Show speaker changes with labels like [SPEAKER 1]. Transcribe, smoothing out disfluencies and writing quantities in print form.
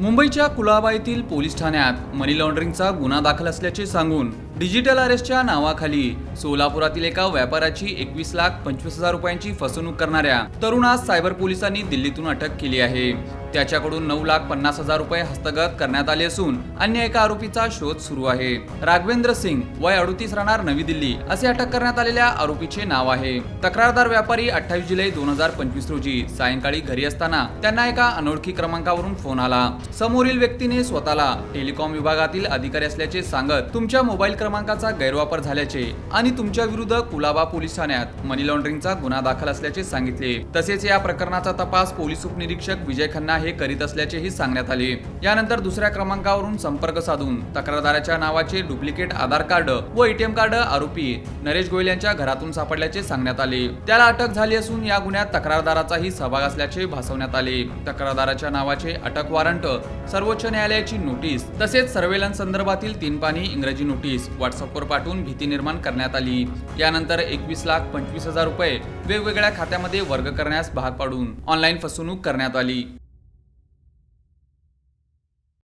[SPEAKER 1] मुंबईच्या कुलाबा येथील पोलीस ठाण्यात मनी लॉन्ड्रिंगचा गुन्हा दाखल असल्याचे सांगून डिजिटल अरेस्टच्या नावाखाली सोलापुरातील एका व्यापाऱ्याची 21,25,000 रुपयांची फसवणूक करणाऱ्या तरुणास सायबर पोलिसांनी दिल्लीतून अटक केली आहे। त्याच्याकडून 9,50,000 रुपये हस्तगत करण्यात आले असून अन्य एका आरोपीचा शोध सुरू आहे। राघवेंद्र सिंग वय 38 राहणार नवी दिल्ली असे अटक करण्यात आलेल्या आरोपीचे नाव आहे। तक्रारदार व्यापारी 28 जुलै 2025 रोजी सायंकाळी घरी असताना त्यांना एका अनोळखी क्रमांकावरून फोन आला। समोरील व्यक्तीने स्वतःला टेलिकॉम विभागातील अधिकारी असल्याचे सांगत तुमच्या मोबाईल क्रमांकाचा गैरवापर झाल्याचे आणि तुमच्या विरुद्ध कुलाबा पोलीस ठाण्यात मनी लॉन्ड्रिंगचा गुन्हा दाखल असल्याचे सांगितले। तसेच या प्रकरणाचा तपास पोलीस उपनिरीक्षक विजय खन्ना हे करीत असल्याचेही सांगण्यात आले। यानंतर दुसऱ्या क्रमांकावरून संपर्क साधून तक्रारदाराच्या नावाचे डुप्लिकेट आधार कार्ड व एटीएम कार्ड आरोपी नरेश गोयल यांच्या घरातून सापडल्याचे सांगण्यात आले। त्याला अटक झाली असून या गुन्ह्यात तक्रारदाराचाही सहभाग असल्याचे भासवण्यात आले। तक्रारदाराच्या नावाचे अटक वॉरंट, सर्वोच्च न्यायालयाची नोटीस तसेच सर्वेलन्स संदर्भातील 3 पानी इंग्रजी नोटीस व्हॉट्सअपवर पाठवून भीती निर्माण करण्यात आली। यानंतर 21,25,000 रुपये वेगवेगळ्या खात्यामध्ये वर्ग करण्यास भाग पाडून ऑनलाईन फसवणूक करण्यात आली।